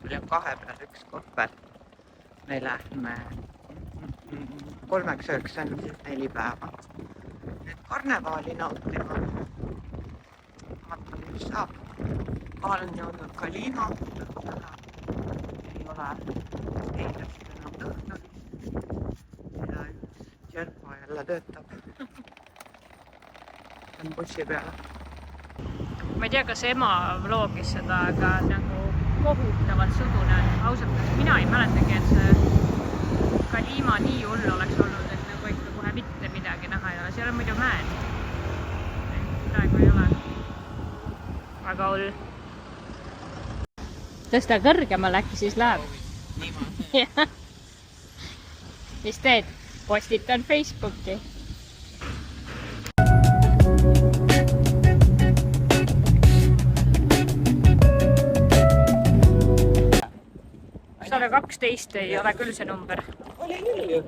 meil on 2 peal 1 kohver. Me lähme 3 ööks, on 4 päeva. Nüüd karnevaali nautima. Vaatame, mis saab. Kohal on jõudnud Kalina. Ei ole eilast enam tõhnud. Ja üks Džerpa jälle töötab. On bussi peale. Ma ei tea, kas ema vlogis seda, aga nagu kohutavalt sudune. Ausalt, mina ei mäletagi, et see Kalima nii hull oleks olnud, et nagu ikka kohe mitte midagi näha ei ole. Seal on muidu mäed. Praegu ei ole. Väga hull. Tõsta kõrgemale, äkki siis läheb. Niimoodi. Mis teed? Postitan Facebooki. Sada 12 ei ole küll see number. Oli küll ju.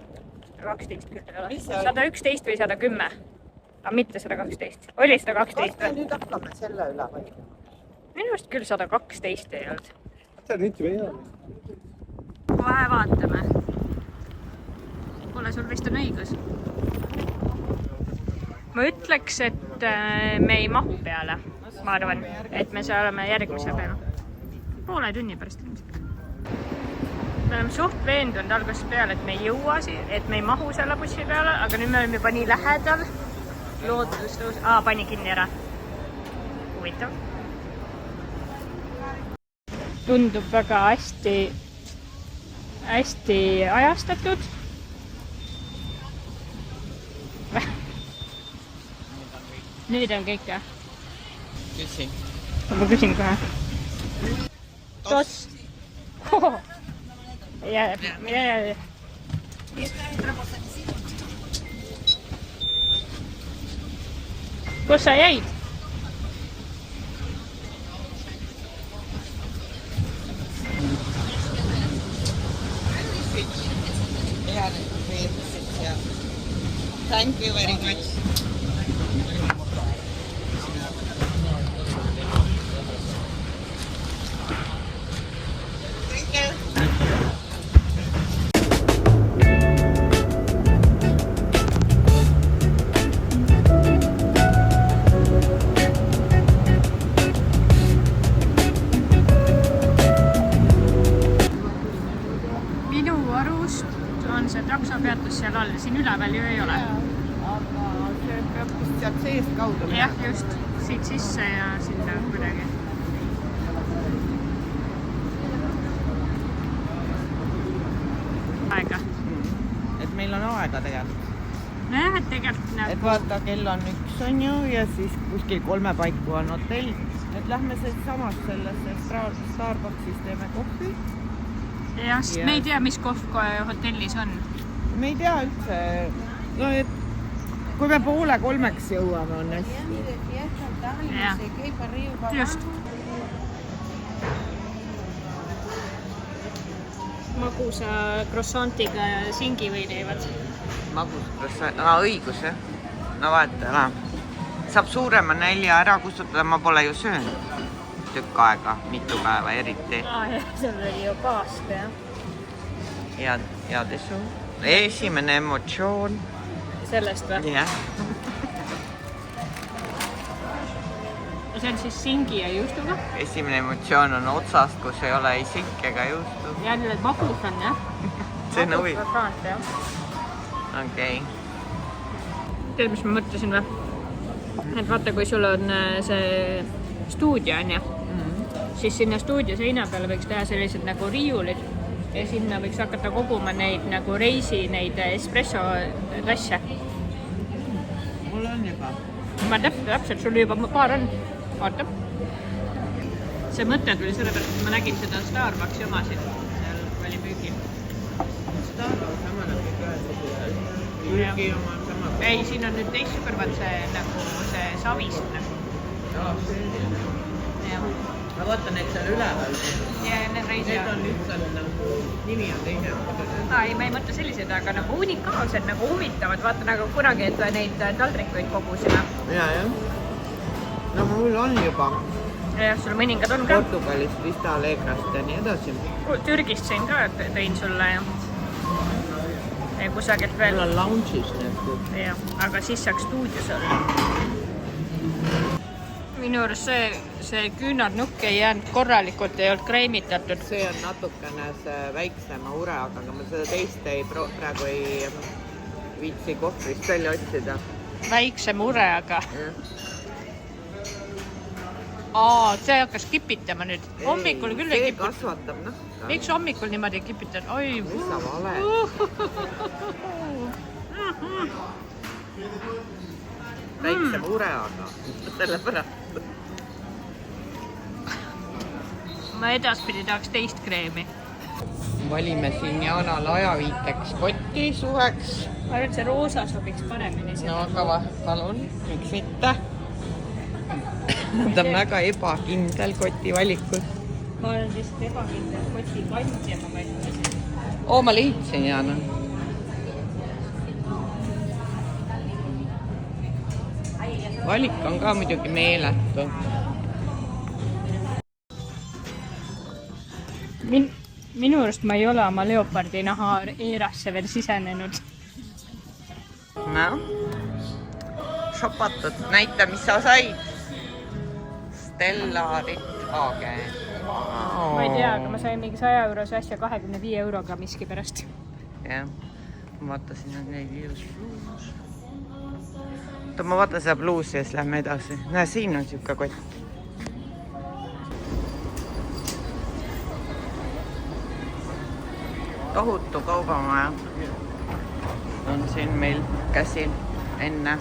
112 küll ei ole. 111 või 110. Aga mitte 112. Oli 112 Kas me nüüd hakkame selle üle või? Minu arust küll 112 ei olnud. See on nüüd juba hea. Kohe vaatame. Kuule, sul vist on õigus. Ma ütleks, et me ei mahu peale. Ma arvan, et me saame järgmise peale. Poole tunni pärast ilmselt. Me oleme suht veendunud algusest peale, et me ei jõua, et me ei mahu selle bussi peale, aga nüüd me oleme juba nii lähedal. Loodustõus... pani kinni ära. Huvitav. Tundub väga hästi ajastatud. Nüüd on kõik, jah? Küsin. Ma küsin kohe. Tos. Ja. Kus sa jäid? Thank you very much. Minu arust on see taksopeatus seal all, siin üleval ju ei ole. Aga see peab vist sealt seest kaudu Jah, just. Siit sisse ja sinna kuidagi. Aega. Et meil on aega tegelikult. Nojah, et tegelikult Et nagu... vaata, kell on 1 on ju ja siis kuskil 3 paiku on hotell. Et lähme samast sellesse Starbucksis teeme kohvi. Jah, sest me ei tea, mis kohv hotellis on. Me ei tea üldse. No, et kui me 2:30 jõuame, on hästi. Jah, just. Magusa croissantiga singi või teevad. Magus croissant. Õigus, jah. No vaata, saab suurema nälja ära kustutada, ma pole ju söönud tükk aega, mitu päeva eriti. Jah, seal oli ju paast, jah. Ja desu. Esimene emotsioon. Sellest või? Jah. See on siis singi ja juustuga? Esimene emotsioon on otsast, kus ei ole ei sink ega juustu. Jälle magus on, jah? See on huvi. Magus jah. Okei. Tead, mis ma mõtlesin või? Et vaata, kui sul on see stuudio, on ju? Siis sinna stuudio seina peale võiks teha sellised nagu riiulid ja sinna võiks hakata koguma neid nagu reisi, neid espresso tasse. Mul on juba. Ma täpselt, sul juba paar on. Oota. See mõte tuli sellepärast, et ma nägin seda Starbucksi omasid. Seal oli müügil. Starbucks sama nagu ühesugused. Müügi oma sama. Ei, siin on nüüd teist kõrvad see nagu see savist nagu. Jah. Ma vaatan, et seal üleval. Ja need reisi Need on lihtsalt nagu, nimi on teine. Ei, ma ei mõtle sellised, aga nagu unikaalsed, nagu huvitavad. Vaata nagu kunagi, et neid taldrikuid kogusime. Ja. No mul on juba. ja sul mõningad on ka. Portugalist, Vista Alegrast ja nii edasi. Türgist sain ka, tõin sulle ja kusagilt veel. Mul on lounge'is need. Ja, aga siis saaks stuudios olla. Minu arust see küünarnukk ei jäänud korralikult, ei olnud kreemitatud. See on natukene see väiksema ureaga, aga ma seda teist praegu ei viitsi kohvrist välja otsida. Väiksem ureaga? See hakkas kipitama nüüd. Hommikul küll ei kipita. See kasvatab nahka. Miks hommikul niimoodi kipitan? Oi! Mis sa vale? Väiksem ureaga. Sellepärast. Ma edaspidi tahaks teist kreemi. Valime siin Jaanale ajaviiteks kotti suveks. Ma arvan, et see roosa sobiks paremini. No aga palun, miks mitte? Ta on väga ebakindel koti valikus. Ma olen vist ebakindel koti kandja, ma mõtlesin. Ma leidsin, Jaana. Valik on ka muidugi meeletu. Minu arust ma ei ole oma leopardi naha eerasse veel sisenenud. No, shopatud. Näita, mis sa said. Stellarit Haage. Ma ei tea, aga ma sain mingi 100 eurose asja 25 euroga miski pärast. Jah, ma vaatasin, et neid ilus bluus. Ma vaatan seda bluusi ja siis lähme edasi. Näe, siin on siuke kott. Tohutu kaubamaja on siin meil käsil enne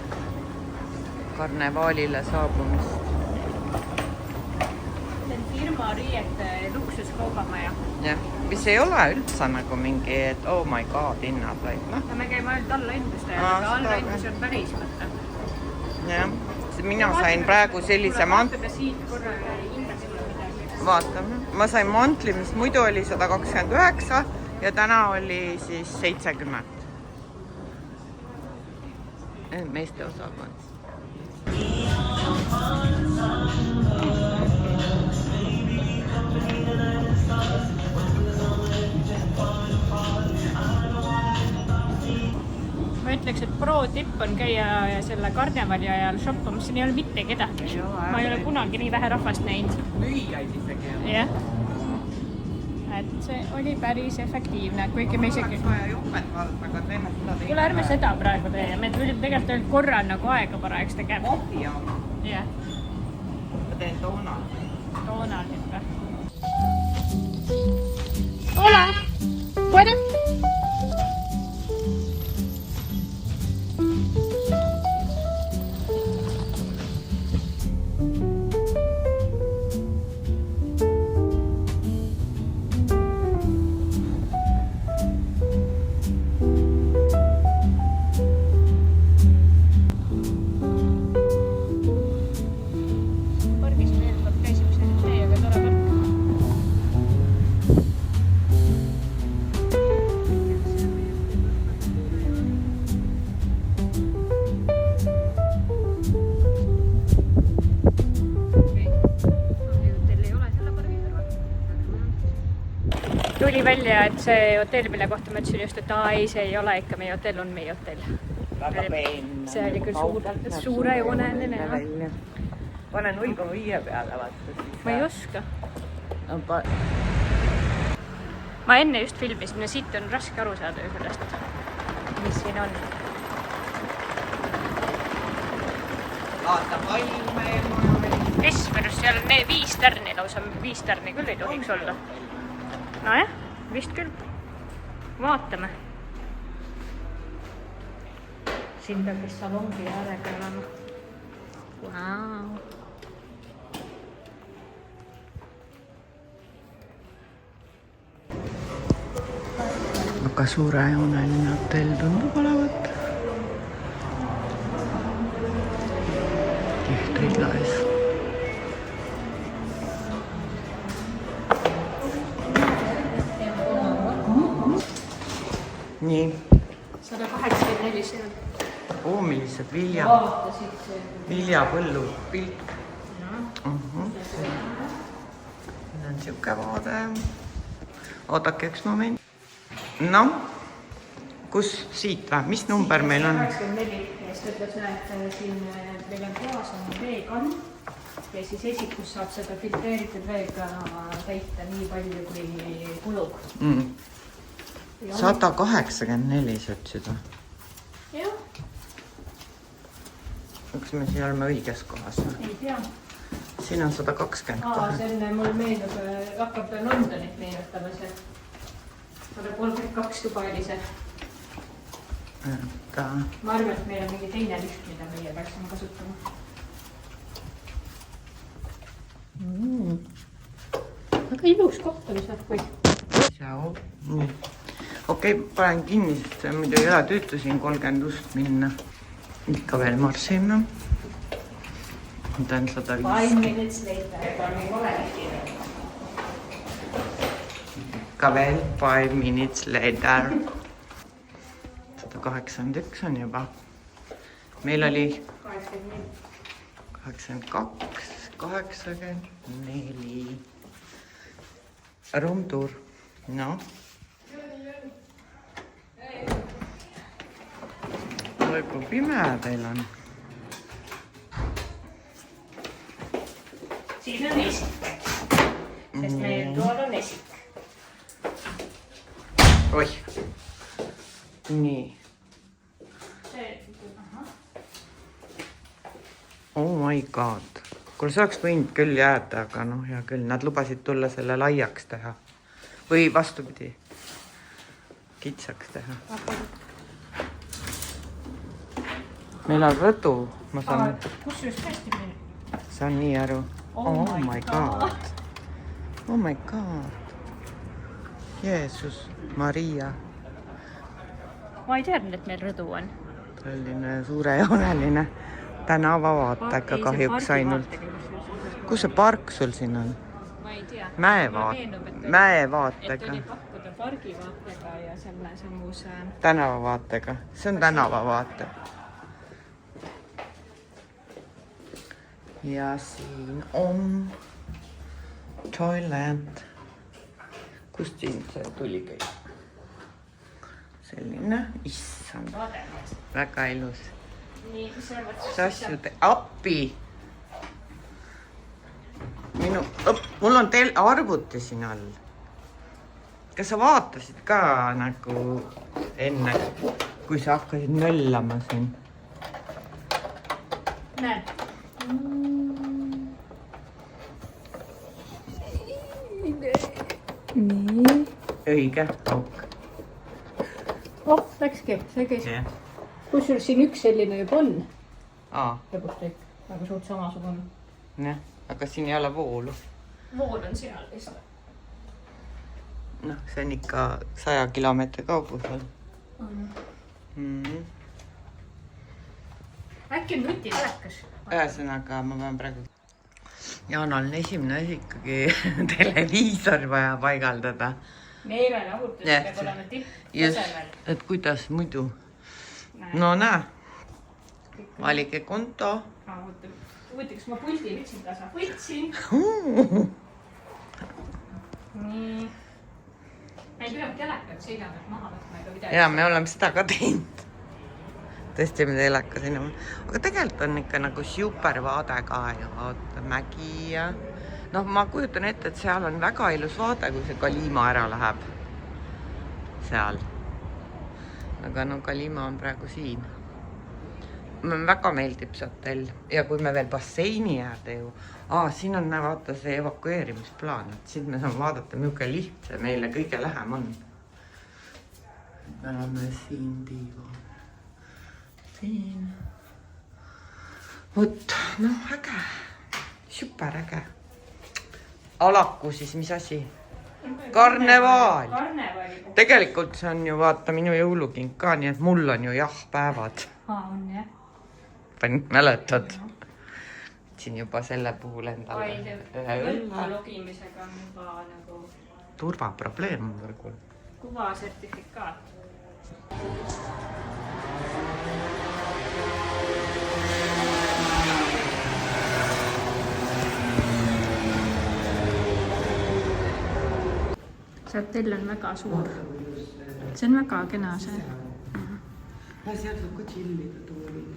karnevaalile saabumist. See on firma riiete luksuskaubamaja. Jah, mis ei ole üldse nagu mingi, et oh my god, hinnad, vaid noh. Me käime ainult allahinduste, aga allahindusi on päris mõte. Jah, mina sain praegu sellise vaatame. Ma sain mantli, mis muidu oli 129 ja täna oli siis 70. Meeste osakond. Ma ütleks, et pro-tipp on käia selle karnevali ajal shoppamas, siin ei ole mitte kedagi. Ma ei ole kunagi nii vähe rahvast näinud. Müüjaid isegi. Jah. Et see oli päris efektiivne, kuigi me isegi... Kuule, ärme seda praegu tee. Me tulime tegelikult ainult korral nagu aega parajaks tegema. Kohvi on. Jah. Ma teen toonal. Toonal nüüd või? Hola! ¿Puedo? Tuli välja, et see hotell, mille kohta ma ütlesin just, et ei, see ei ole ikka meie hotell, on meie hotell. Väga peenne. See oli küll suurejooneline. Pane 0,5 peale, vaata. Ma ei oska. Ma enne just filmisin ja siit on raske aru saada sellest, mis siin on. Vaata palme. Esmerus, seal on 5 tärni lausa, 5 tärni küll ei tohiks olla. Nojah, vist küll. Vaatame. Siin peab vist salongi äärega olema. Wow. Aga suurejooneline hotell tundub olevat. Kihtrid laes. Nii. 184 seal. Millised viljapõllu pilt. on siuke vaade. Oodake üks moment. No, kus siit või? Mis number meil on? 84 ja siis ütles, et siin meil on klaas on veekann ja siis esikus saab seda filtreeritud veega täita nii palju, kui kulub. 184 sa ütlesid või? Jah. Kas me siin oleme õiges kohas? Ei tea. Siin on 122. See mul meenub, hakkab Londonit meenutama see. 132 tuba oli see. Ma arvan, et meil on mingi teine lift, mida meie peaksime kasutama. Aga ilus koht on see. Okei, panen kinni, sest see muidu ei ole tüütusin 30 ust minna. Ikka veel marsime. Tän 105. 5 minutes later. Ikka veel 5 minutes later. 181 on juba. Meil oli 82, 84. Roomtour. No. Oi, kui pime teil on. Siis on esik. Sest meil tool on esik. Oih. Nii. Oh my god. Kuule, see oleks võinud küll jääda, aga noh, hea küll. Nad lubasid tulla selle laiaks teha. Või vastupidi. Kitsaks teha. Meil on rõdu. Ma saan... Kus just hästi meil? Saan nii aru. Oh my god. Oh my god. Jeesus, Maria. Ma ei teadnud, et meil rõdu on. Selline suurejooneline tänavavaatega kahjuks ainult. Kus see park sul siin on? Ma ei tea. Mäevaatega. Et oli pakkuda pargivaatega ja selle sammuse... Tänavavaatega. See on tänavavaate. Ja siin on toilet. Kust siin see tuli käib? Selline, issand. Väga ilus. Nii, mis sa arvad? Sasjude appi. Mul on teil arvuti siin all. Kas sa vaatasid ka nagu enne, kui sa hakkasid möllama siin? Näed. Nii. Õige, auk. Oh, läkski, see käis. Kusjuures siin üks selline juba on. Lõpustik, nagu suht samasugune. Jah, aga siin ei ole voolu. Vool on seal vist. Noh, see on ikka 100 kilomeetri kaugusel. Äkki on nutitelekas? Ühesõnaga, ma pean praegu... Jaanal on esimene asi ikkagi televiisor vaja paigaldada. Meil on ahutus, peab olema tipptasemel. Et kuidas muidu? No näe. Valige konto. Huvitav, kas ma puldi võtsin tasa? Võtsin. Nii. Meil tuleb telekat seina pealt maha võtma ega midagi. Ja, me oleme seda ka teinud. Tõesti, me teleka sinna. Aga tegelikult on ikka nagu super vaade ka ja vaata mägi ja... Noh, ma kujutan ette, et seal on väga ilus vaade, kui see Kalima ära läheb. Seal. Aga no Kalima on praegu siin. Mulle väga meeldib see hotell. Ja kui me veel basseini jääda ju... siin on vaata see evakueerimisplaan. Et siin me saame vaadata, milline liht see meile kõige lähem on. Me oleme siin diivan. Siin. Võt, noh, äge. Super äge. Alaku siis, mis asi? Karnevaal. Tegelikult see on ju, vaata, minu jõulukink ka, nii et mul on ju päevad. On, jah. Mäletad? Siin juba selle puhul endale. Võlpa logimisega on juba nagu... Turvaprobleem on võrgul. Kuva sertifikaat. see hotell on väga suur. See on väga kena see. Ja seal saab ka chillida toolid.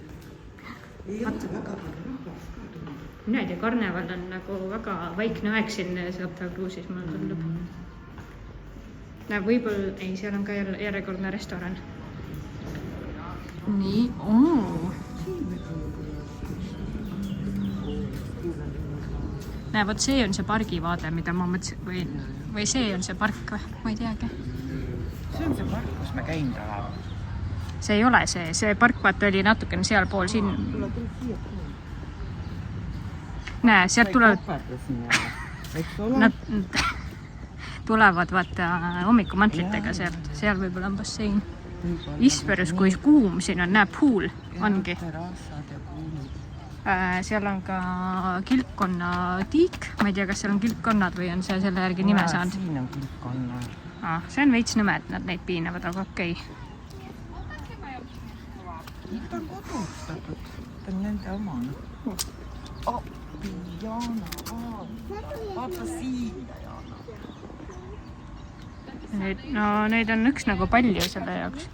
Ei ole väga palju rahvas ka tulnud. Näed, ja karneval on nagu väga vaikne aeg siin Santa Cruzis, mulle tundub. Võib-olla, ei, seal on ka järjekordne restoran. Nii, Näe, võt see on see pargivaade, mida ma mõtlesin, või see on see park või? Ma ei teagi. See on see park, kus me käinud oleme. See ei ole see park, vaata oli natukene seal pool siin. Näe, sealt tulevad... Nad tulevad vaata hommikumantlitega sealt. Seal võib-olla on bassein. Isperus, kui kuum siin on, näe, pool ongi. Seal on ka kilpkonna tiik. Ma ei tea, kas seal on kilpkonnad või on see selle järgi nime saanud. Siin on kilpkonna. See on veits nõme, et nad neid piinavad, aga okei. Ta on kodustatud. Ta on nende omana. Jana. Vaata siin. Neid on üks nagu palju selle jaoks.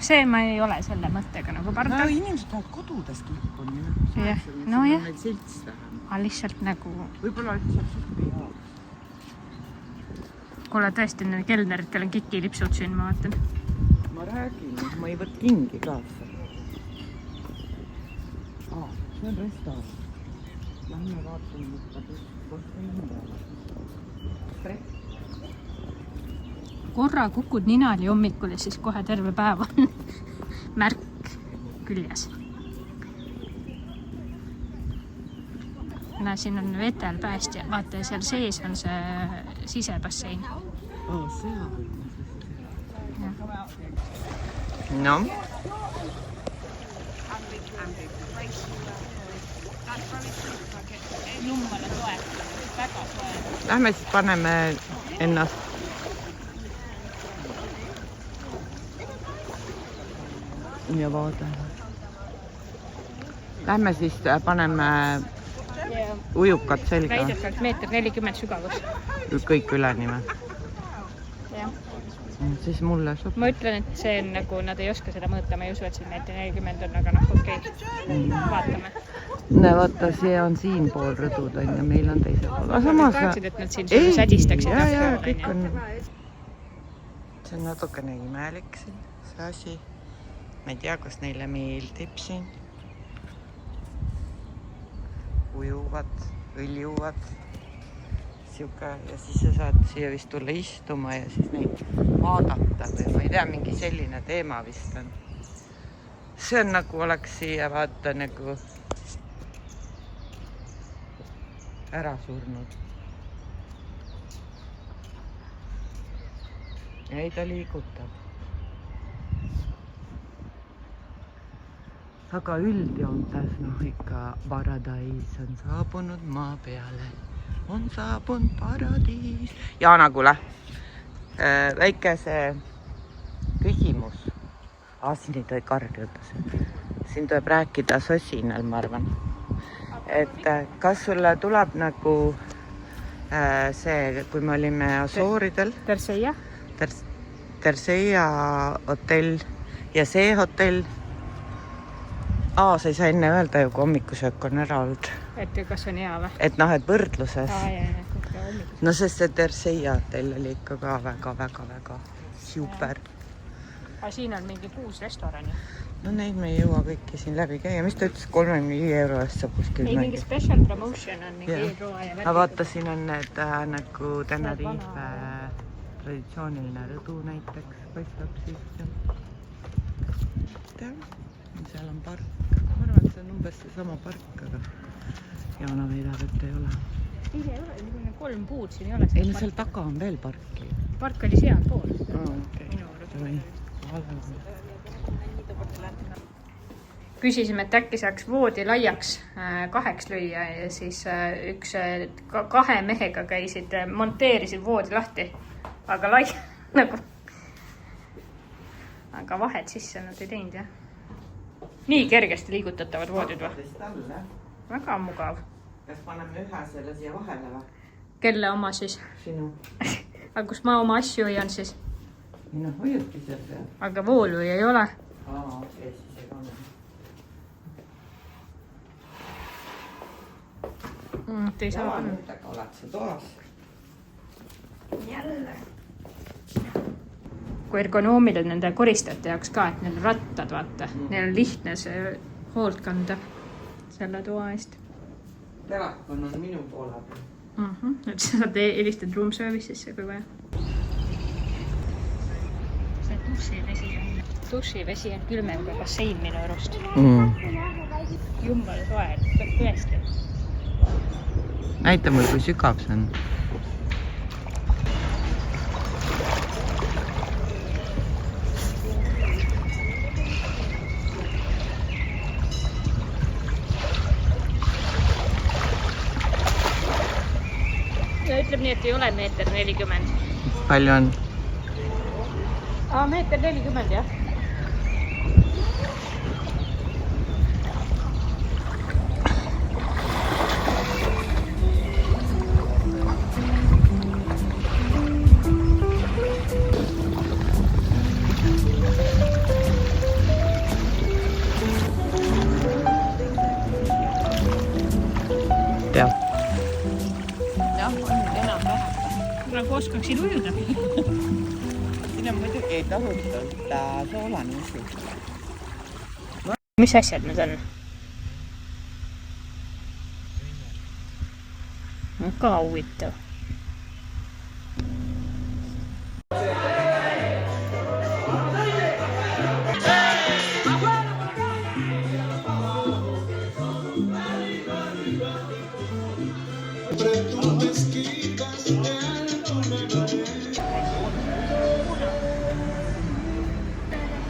See ma ei ole selle mõttega nagu parda. Inimesed tahavad kodudest kilpkonni. Jah, no jah. Need selts vähem. Lihtsalt nagu... Võib-olla lihtsalt suhti hea. Kuule, tõesti, need kelneritel on kikilipsud siin, ma vaatan. Ma räägin, ma ei võt kingi kaasa. See on restaurant. Lähme vaatame, mida korra kukud ninali hommikul ja siis kohe terve päev on märk küljes. Siin on vetel päästja. Vaata, seal sees on see sisebassein. Seal. No. Jummale soe. Väga soe. Lähme siis paneme ennast. Ja vaatame. Lähme siis paneme ujukad selga. Väidetavalt 1,40 m sügavus. Kõik üleni või? Jah. Siis mulle sobib. Ma ütlen, et see on nagu, nad ei oska seda mõõta, ma ei usu, et siin 1,40 on, aga okei. Vaatame. Vaata, see on siin pool rõdud on ja meil on teise pool. Nad tahaksid, et nad siin sulle sädistaksid. Jaa, kõik on. See on natukene imelik siin, see asi. Ma ei tea, kas neile meeldib siin. Ujuvad, õljuvad. Siuke, ja siis sa saad siia vist tulla istuma ja siis neid vaadata või ma ei tea, mingi selline teema vist on. See on nagu oleks siia vaata nagu ära surnud. Ei, ta liigutab. Aga üldjoontes ikka paradais on saabunud maa peale. On saabunud paradiis. Jaana, kuule, väike see küsimus. Siin ei tohi kardi jutuda. Siin tuleb rääkida sosinal, ma arvan. Et kas sulle tuleb nagu see, kui me olime Asooridel? Terseia? Terseia hotell ja see hotell. Sa ei saa enne öelda ju, kui hommikusöök on ära olnud. Et kas on hea või? Et et võrdluses. No sest see Terseia hotell oli ikka ka väga super. Aga siin on mingi 6 restorani. No neid me ei jõua kõiki siin läbi käia. Mis ta ütles, 35 € eest saab kuskil ei, mingi special promotion on mingi eelroa ja värgi. Vaata, siin on need nagu Tenerife traditsiooniline rõdu näiteks. Paistab siis. Seal on park. Ma arvan, et see on umbes see sama park, aga Jaana veidab, et ei ole. Ei ole, 3 puud siin ei ole. Ei, seal taga on veel parki. Park oli seal pool. Küsisime, et äkki saaks voodi laiaks 2 lüüa ja siis üks 2 mehega käisid, monteerisid voodi lahti, aga lai nagu. Aga vahet sisse nad ei teinud, jah. Nii kergesti liigutatavad voodid või? Väga mugav. kas paneme ühe selle siia vahele või? Kelle oma siis? Sinu. Aga kus ma oma asju hoian siis? Noh, hoiadki seal peal. Aga voolu ei ole. Okei, siis ei pane. Ei saa panna. Jalanutega oled sa toas. Jälle. Kui ergonoomiline nende koristajate jaoks ka, et neil rattad, vaata. Neil on lihtne see hoolt kanda selle toa eest. Telefon on minu poole peal. Et sa saad helistad room service'isse, kui vaja. See dušivesi on külmem kui bassein minu arust. Jummel soe, tõesti. Näita mul, kui sügav see on. Ja ütleb nii, et ei ole meeter 40. Palju on? Meeter 40, jah. Tead. Jah, on enam-vähem. Praegu oskaksin ujuda. Siin on muidugi tohutult soolane usu. Mis asjad need on? Ka huvitav.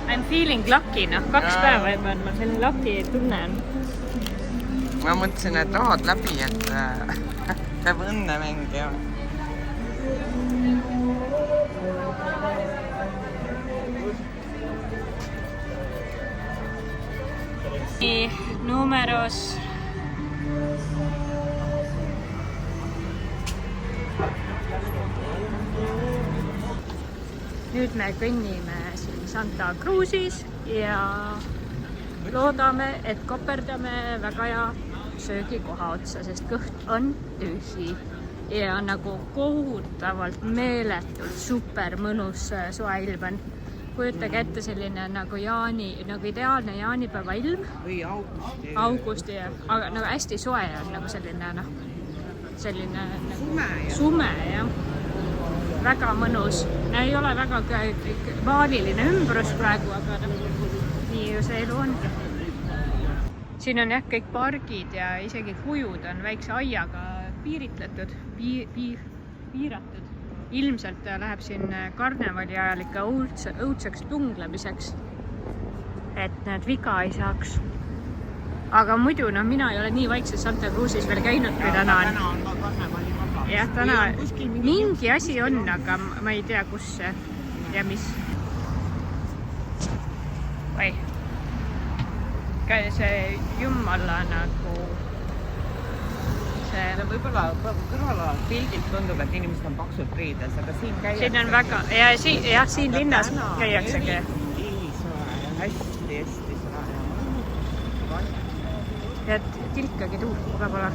I'm feeling lucky, noh, 2 päeva juba on, ma selline lucky tunne on. Ma mõtlesin, et rahad läbi, et peab õnne mängima. Numeros nüüd me kõnnime siin Santa Cruzis ja loodame, et koperdame väga hea söögikoha otsa, sest kõht on tühi ja nagu kohutavalt meeletult super mõnus soe ilm on. Kujutage ette selline nagu ideaalne jaanipäeva ilm. Või augusti. Augusti, aga nagu hästi soe on nagu selline sume, jah. Väga mõnus. Ei ole väga vaaliline ümbrus praegu, aga nii ju see elu on. Siin on jah kõik pargid ja isegi kujud on väikse aiaga piiritletud, piiratud. Ilmselt läheb siin karnevali ajal ikka õudseks tunglemiseks, et need viga ei saaks. Aga muidu, mina ei ole nii vaikses Santa Cruzis veel käinud, kui täna on. Täna on ka karnevali vaba. Jah, täna mingi asi on, aga ma ei tea, kus see ja mis. Oi. See jummala nagu võib-olla kõrval pildilt tundub, et inimesed on paksult riides, aga siin käiakse. Siin on väga, ja siin linnas käiaksegi. Hästi soe. Ja tilkagi tuult võib-olla.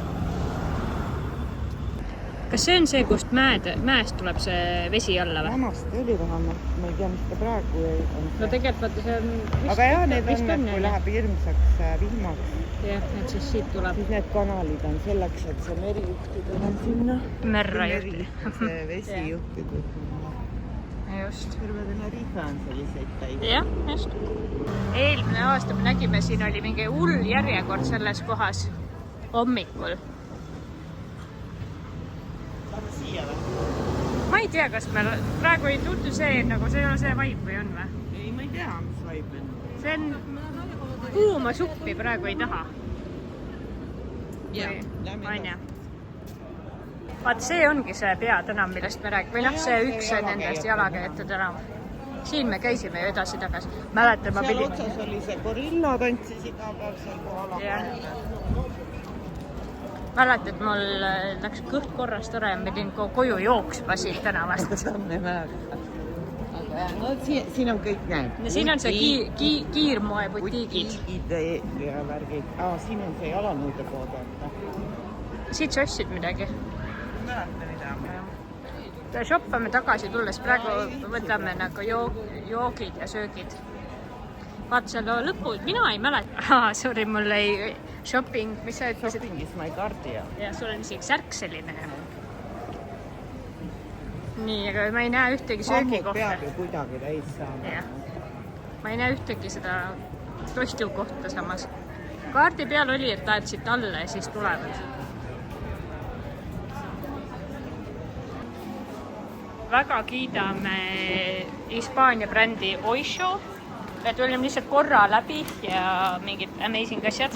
Kas see on see, kust mäest tuleb see vesi alla või? Vanasti oli vähemalt, ma ei tea, mis ta praegu on. No tegelikult see on vist. Aga jah, need on, et kui läheb hirmsaks vihmaks. Jah, et siis siit tuleb. Siis need kanalid on selleks, et see meri juhtida on sinna. Merra juhtida. See vesi juhtida. Just. Terve Tenerife on selliseid täis. Jah, just. Eelmine aasta me nägime, siin oli mingi hull järjekord selles kohas hommikul. Ma ei tea, kas meil praegu ei tundu see, nagu see ei ole see vaib või on või? Ei, ma ei tea, mis vaib on. See on kuuma suppi praegu ei taha. Jah, lähme edasi. Vaat see ongi see peatänav, millest me räägime. Või see üks on nendest jalakäijate tänav. Siin me käisime ju edasi-tagasi. Mäletan, ma pidin... Seal otsas oli see gorilla tantsis iga päev seal kohal. mäletad, et mul läks kõht korrast ära ja ma pidin koju jooksma siit tänavast. No siin on kõik näed. Ja siin on see kiirmoe butiigid. Butiigid ja värgid. Siin on see jalanõude pood. Siit sa ostsid midagi? Mäleta mida. Shoppame tagasi tulles. Praegu võtame nagu joogid ja söögid. Vaata seal lõppu, mina ei mäleta. Sorry, mul ei shopping. Mis sa ütlesid? Shopping is my cardio. Ja sul on isegi särk selline. Nii, aga ma ei näe ühtegi söögikohta. Peab ju kuidagi täis saama. Ma ei näe ühtegi seda toistukohta samas. Kaardi peal oli, et lähed siit alla ja siis tulevad. Väga kiidame Hispaania brändi Oisho. Me tulime lihtsalt korra läbi ja mingid amazing asjad.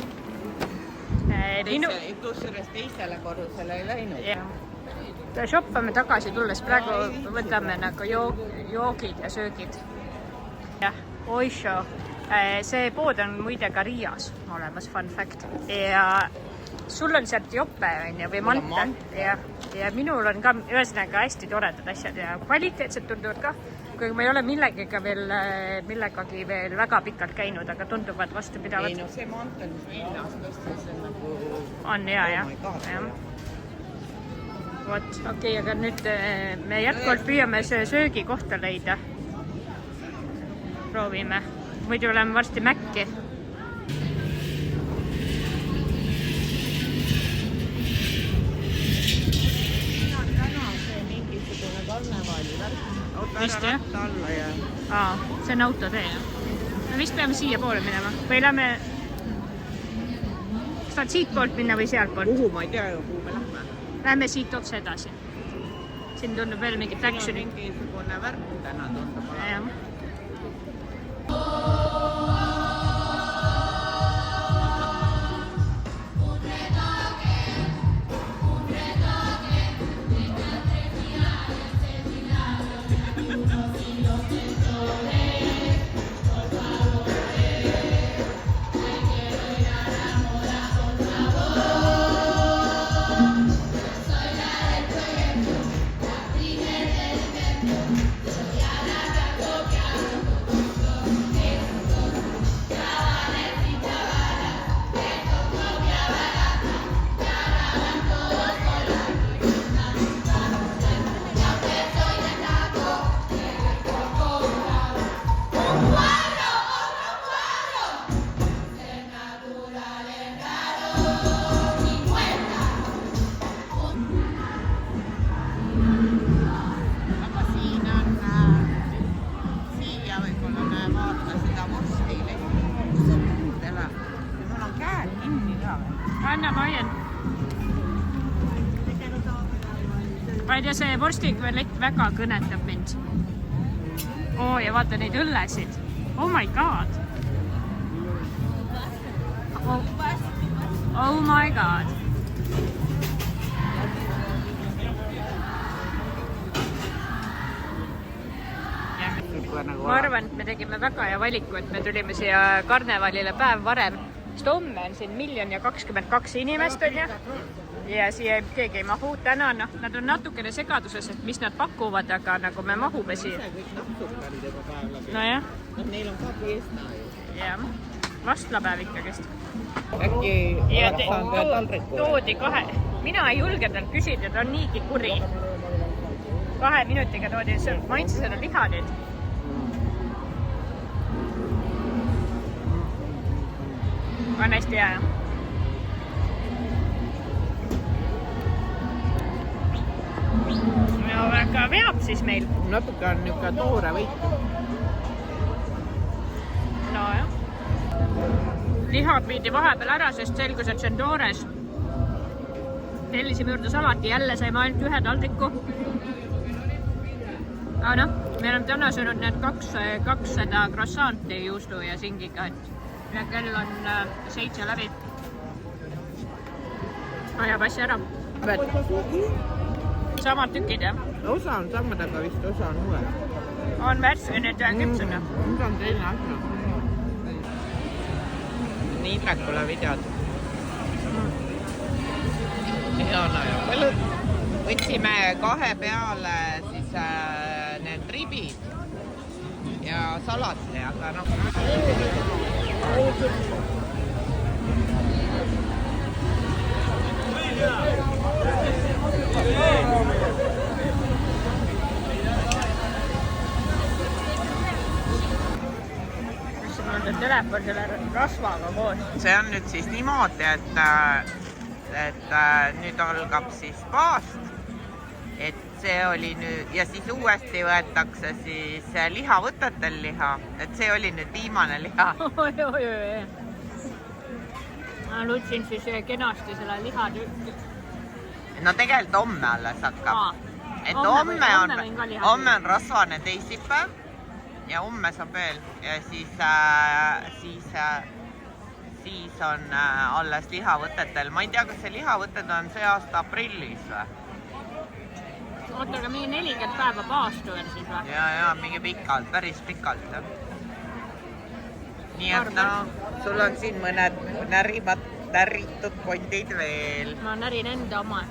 Kus sellest teisele korrusele ei läinud. Shoppame tagasi tulles. Praegu võtame nagu joogid ja söögid. Oisho. See pood on muide ka Riias olemas, fun fact. Ja sul on sealt jope või mante. Ja minul on ka ühesõnaga hästi toredad asjad ja kvaliteetsed tunduvad ka. Kui ma ei ole millegagi veel väga pikalt käinud, aga tunduvad vastupidavad. Ei no see mant on Vilnas tõstes nagu... On hea. Vot, okei, aga nüüd me jätkuvalt püüame söögi kohta leida. Proovime. Muidu oleme varsti Mäkki. Vist jah? See on autotee. Me vist peame siia poole minema. Või lähme... Saad siit poolt minna või sealt poolt? Kuhu ma ei tea ju, kuhu me lähme. Lähme siit otse edasi. Siin tundub veel mingit actioni. Mingisugune värk täna tundub. Anna, ma hoian. Ma ei tea, see vorstikvälett väga kõnetab mind. Ja vaata neid õllesid. Oh my god. Oh my god. Ma arvan, et me tegime väga hea valiku, et me tulime siia karnevalile päev varem. Sest homme on siin 1,022 inimest on ja siia keegi ei mahu. Täna nad on natukene segaduses, et mis nad pakuvad, aga nagu me mahume siia. No jah. Neil on ka fiesta ju. Jah, vastlapäev ikkagist. Äkki oleks saanud ühe taldriku? Toodi mina ei julge tal küsida, ta on niigi kuri. 2 minutiga toodi, maitse seda liha nüüd. On hästi hea. Ja väga veab siis meil. Natuke on niisugune toore võit. No jah. Lihad viidi vahepeal ära, sest selgus, et see on toores. Tellisime juurde salati, jälle saime ainult 1 taldriku. Aga me oleme täna söönud need 200 croissanti juustu ja singiga, et kell on 7 läbi. Ajab asja ära. Samad tükid, jah? Osa on samad, aga vist osa on uued. On värske, need küpsed. Nüüd on teine asja. Nii Dracula videod. ja no ja põllud. Võtsime 2 peale siis need ribid ja salati, aga noh. Telefon selle rasvaga koos. See on nüüd siis niimoodi, et nüüd algab siis paast, et see oli nüüd ja siis uuesti võetakse siis lihavõtetel liha, et see oli nüüd viimane liha. Ma lutsin siis kenasti selle lihatükki. No tegelikult homme alles hakkab. Et homme on rasvane teisipäev ja homme saab veel ja siis on alles lihavõtetel. Ma ei tea, kas see lihavõtted on see aasta aprillis või? Oota, aga mingi 40 päeva paastu veel siis või? Ja, mingi pikalt, päris pikalt. Nii et no, sul on siin mõned näritud kondid veel. Ma närin enda oma.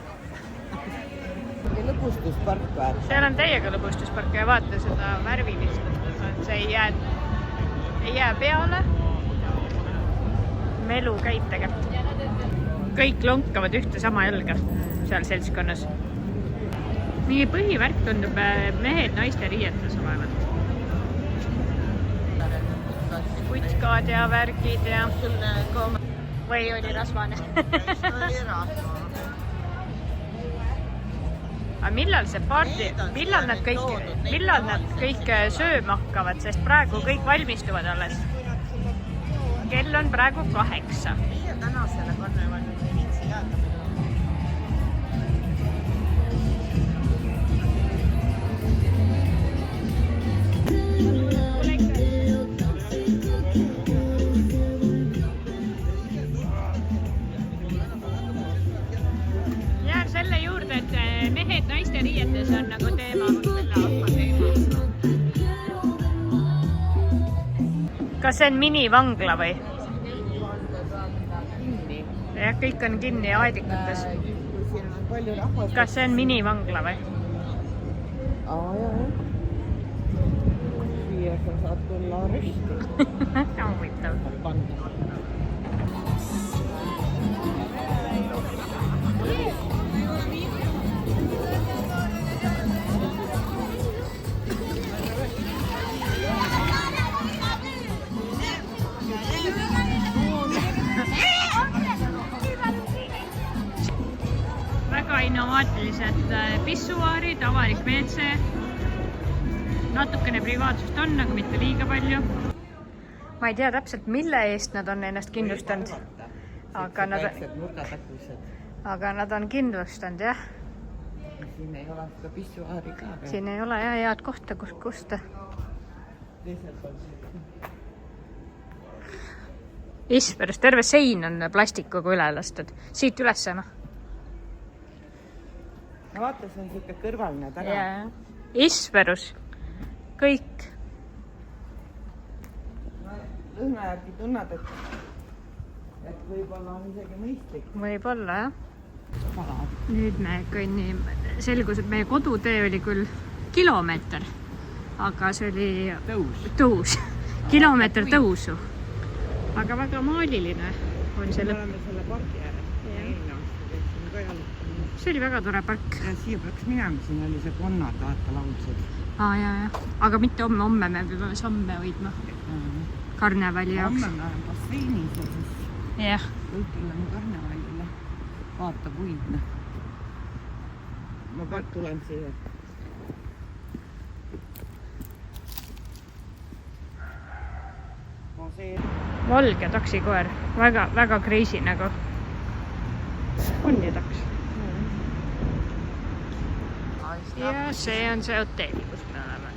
Lõbustuspark või? Seal on täiega lõbustuspark ja vaata seda värvilist. See ei jää peale. Melu käib tegelikult. Kõik lonkavad ühte sama jalga seal seltskonnas. Mingi põhivärk tundub mehed naiste riietes olevat. Kutskad ja värgid ja... Või oli rasvane? Oli rasvane. Aga millal see party, millal nad kõik sööma hakkavad, sest praegu kõik valmistuvad alles. Kell on praegu 8. Meie tänasele karnevalile ei viitsi jääda. Jään selle juurde, et mehed naiste riietes on nagu teema. Kas see on minivangla või? Kinni. Jah, kõik on kinni aedikutes. Siin on palju rahvast. Kas see on minivangla või? Jah. Siia sa saad tulla aresti. Huvitav. Väga innovaatilised pissuaarid, avalik WC. Natukene privaatsust on, aga mitte liiga palju. Ma ei tea täpselt, mille eest nad on ennast kindlustanud. Aga nad on kindlustanud, jah. Siin ei ole seda pissuaari ka veel. Siin ei ole jah head kohta, kus kusta. Isperus, terve sein on plastikuga üle lastud. Siit üles, noh. No vaata, see on siuke kõrvaline täna. Isperus. Kõik. Lõhna järgi tunnad, et võib-olla on isegi mõistlik. Võib-olla, jah. Nüüd me kõnnime. Selgus, et meie kodutee oli küll kilomeeter, aga see oli tõus. Kilomeeter tõusu. Aga väga maaliline on see lõpp. Me oleme selle pargi ääres. See oli väga tore park. Ja siia peaks minema, siin oli see konnad, vaata laulsed. Jah. Aga mitte homme me peame samme hoidma. Karnevali jaoks. Homme me oleme basseinis ja siis kõik tuleme karnevalile. Vaata puidne. Ma tulen siia. Valge taksikoer. Väga crazy nagu. On ju taks? Ja see on see hotelli, kus me oleme.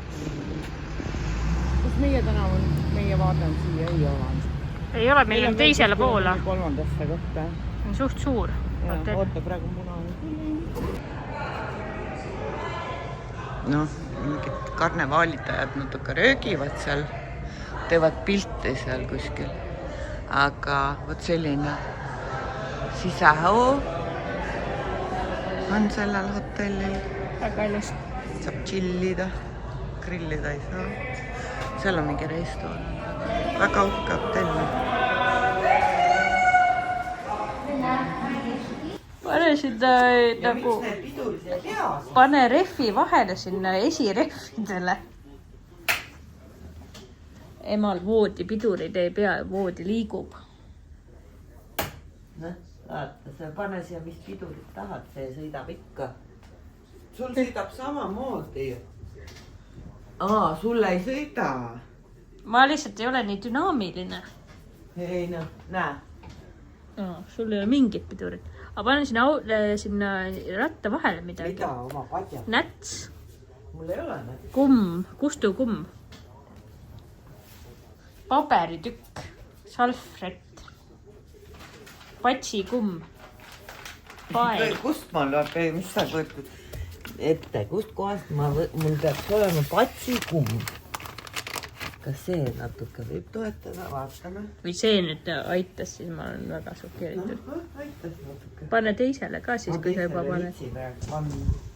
Kus meie tänav on? Meie vaade on siia, ei ole. Ei ole, meil on teisele poole. Kolmandasse kohta. On suht suur. Oota, praegu muna on. Noh, mingid karnevaalidajad natuke röögivad seal, teevad pilti seal kuskil. Aga võt selline sisähoo on sellel hotellil. Väga ilus. Saab chillida, grillida ei saa. Seal on mingi restoran. Väga uhke hotell. Pane sinna nagu... Pane rehvi vahele sinna esirehvidele. Emal voodi pidurid ei pea ja voodi liigub. Noh, vaata, sa pane siia, mis pidurit tahad, see sõidab ikka. Sul sõidab samamoodi. Sul ei sõida. Ma lihtsalt ei ole nii dünaamiline. Ei noh, näe. Sul ei ole mingit pidurit. Aga panen sinna ratta vahele midagi. Mida oma padja? Näts. Mul ei ole näts. Kumm, kustukumm. Paberitükk. Salfrett. Patsikumm. Pael. Kust ma olen, mis sa võtad ette? Kust kohast mul peaks olema patsikumm? Kas see natuke võib toetada? Vaatame. Või see nüüd aitas, siis ma olen väga šokeeritud. Aitas natuke. Pane teisele ka siis, kui sa juba paned. Ma teisele